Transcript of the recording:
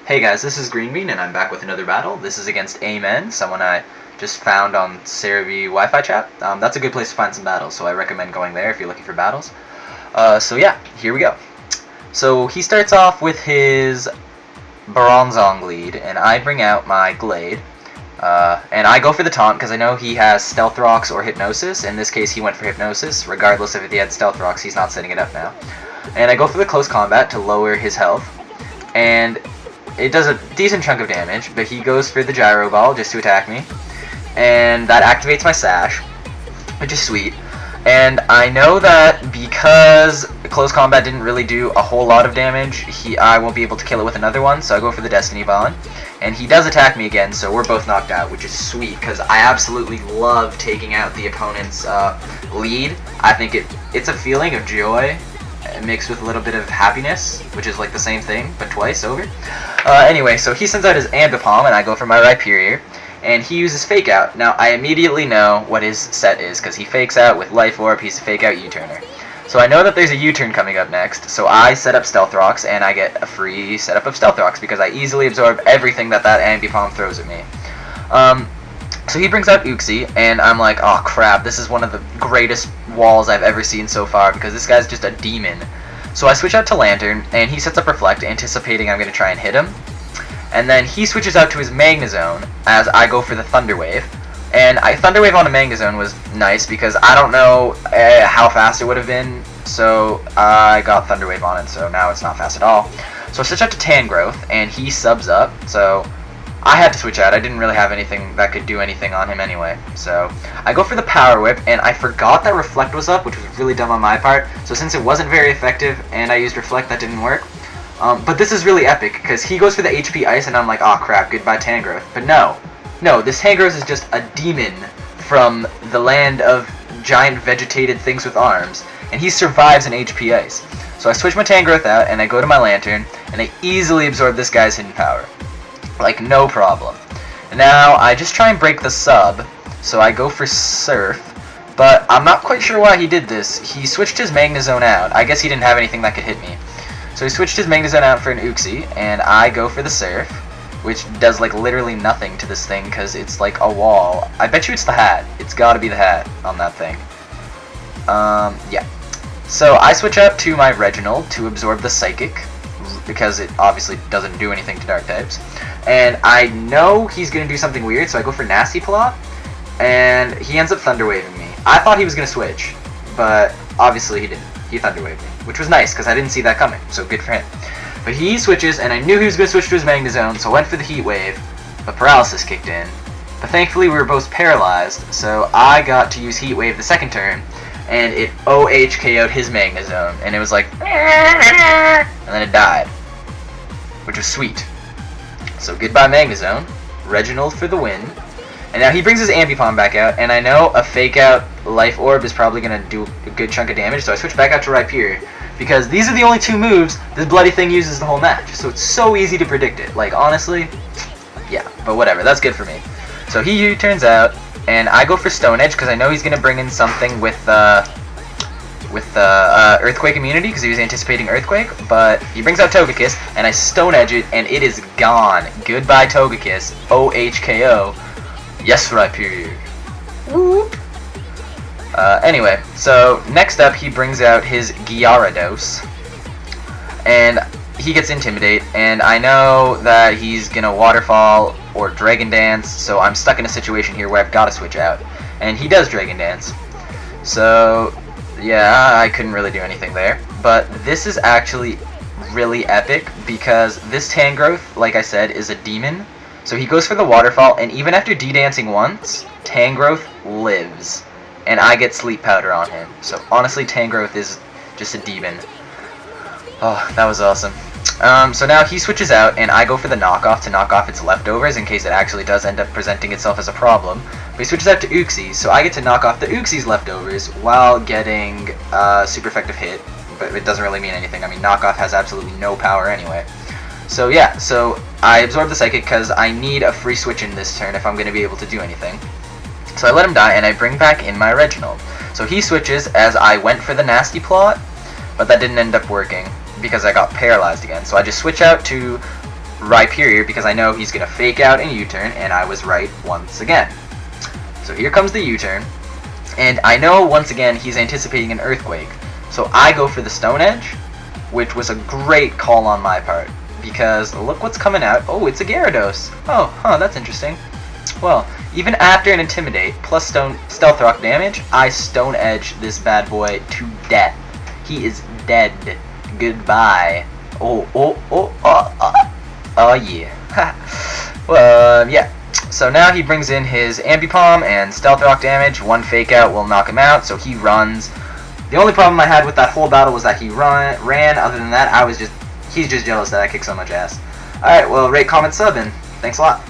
Hey guys, this is Greenbean, and I'm back with another battle. This is against Amen, someone I just found on Cerebi Wi-Fi chat. That's a good place to find some battles, so I recommend going there if you're looking for battles. So yeah, here we go. So he starts off with his Bronzong lead, and I bring out my Glade. And I go for the taunt because I know he has Stealth Rocks or Hypnosis. In this case, he went for Hypnosis. Regardless of if he had Stealth Rocks, he's not setting it up now. And I go for the Close Combat to lower his health. And it does a decent chunk of damage, but he goes for the Gyro Ball just to attack me. And that activates my Sash, which is sweet. And I know that because Close Combat didn't really do a whole lot of damage, I won't be able to kill it with another one, so I go for the Destiny Bond. And he does attack me again, so we're both knocked out, which is sweet, because I absolutely love taking out the opponent's lead. I think it's a feeling of joy mixed with a little bit of happiness, which is like the same thing, but twice over. Anyway, so he sends out his Ambipom, and I go for my Rhyperior. And he uses Fake Out. Now, I immediately know what his set is, because he fakes out with Life Orb, he's a Fake Out U-turner. So I know that there's a U-turn coming up next, so I set up Stealth Rocks, and I get a free setup of Stealth Rocks, because I easily absorb everything that Ambipom throws at me. So he brings out Uxie, and I'm like, oh crap, this is one of the greatest walls I've ever seen so far, because this guy's just a demon. So I switch out to Lantern, and he sets up Reflect, anticipating I'm going to try and hit him. And then he switches out to his Magnezone as I go for the Thunder Wave. And Thunder Wave on a Magnezone was nice because I don't know how fast it would have been, so I got Thunder Wave on it, so now it's not fast at all. So I switch out to Tangrowth, and he subs up, so I had to switch out. I didn't really have anything that could do anything on him anyway. So I go for the Power Whip, and I forgot that Reflect was up, which was really dumb on my part. So since it wasn't very effective, and I used Reflect, that didn't work. But this is really epic, because he goes for the HP Ice, and I'm like, oh crap, goodbye Tangrowth. But no, this Tangrowth is just a demon from the land of giant vegetated things with arms, and he survives an HP Ice. So I switch my Tangrowth out, and I go to my Lantern, and I easily absorb this guy's hidden power. Like, no problem. Now, I just try and break the sub, so I go for Surf, but I'm not quite sure why he did this. He switched his Magnezone out. I guess he didn't have anything that could hit me. So he switched his Magnezone out for an Uxie, and I go for the Surf, which does like literally nothing to this thing because it's like a wall. I bet you it's the hat. It's gotta be the hat on that thing. Yeah. So I switch out to my Reginald to absorb the Psychic, because it obviously doesn't do anything to Dark types. And I know he's gonna do something weird, so I go for Nasty Plot, and he ends up Thunder Waving me. I thought he was gonna switch, but obviously he didn't. He Thunder Waved me, which was nice, because I didn't see that coming, so good for him. But he switches, and I knew he was going to switch to his Magnezone, so I went for the Heat Wave, but Paralysis kicked in. But thankfully we were both paralyzed, so I got to use Heat Wave the second turn, and it OHKO'd his Magnezone, and it was like, and then it died, which was sweet. So goodbye Magnezone, Reginald for the win. And now he brings his Ambipom back out, and I know a Fake Out Life Orb is probably going to do a good chunk of damage, so I switch back out to Rhyperior, because these are the only two moves this bloody thing uses the whole match, so it's so easy to predict it. Like, honestly, yeah, but whatever, that's good for me. So he U-turns out, and I go for Stone Edge, because I know he's going to bring in something with Earthquake immunity, because he was anticipating Earthquake, but he brings out Togekiss, and I Stone Edge it, and it is gone. Goodbye Togekiss, OHKO. Yes, Rhyperior. Whoop. Anyway, so next up he brings out his Gyarados, and he gets Intimidate, and I know that he's gonna Waterfall or Dragon Dance, so I'm stuck in a situation here where I've got to switch out, and he does Dragon Dance. So yeah, I couldn't really do anything there, but this is actually really epic because this Tangrowth, like I said, is a demon. So he goes for the Waterfall, and even after D-dancing once, Tangrowth lives. And I get Sleep Powder on him. So honestly, Tangrowth is just a demon. Oh, that was awesome. So now he switches out, and I go for the Knockoff to knock off its leftovers in case it actually does end up presenting itself as a problem. But he switches out to Uxie, so I get to knock off the Uxie's leftovers while getting super effective hit. But it doesn't really mean anything. I mean, Knockoff has absolutely no power anyway. So yeah, so I absorb the Psychic because I need a free switch in this turn if I'm going to be able to do anything. So I let him die, and I bring back in my Reginald. So he switches as I went for the Nasty Plot, but that didn't end up working because I got paralyzed again. So I just switch out to Ripe here because I know he's going to fake out and U-turn, and I was right once again. So here comes the U-turn, and I know once again he's anticipating an earthquake. So I go for the Stone Edge, which was a great call on my part, because look what's coming out. Oh, it's a Gyarados. Oh, huh, that's interesting. Well, even after an Intimidate plus Stealth Rock damage, I Stone Edge this bad boy to death. He is dead. Goodbye. Oh yeah. Well, yeah. So now he brings in his Ambipom and Stealth Rock damage. One Fake Out will knock him out, so he runs. The only problem I had with that whole battle was that he ran. Other than that, he's just jealous that I kicked so much ass. Alright, well, rate, comment, sub, and thanks a lot.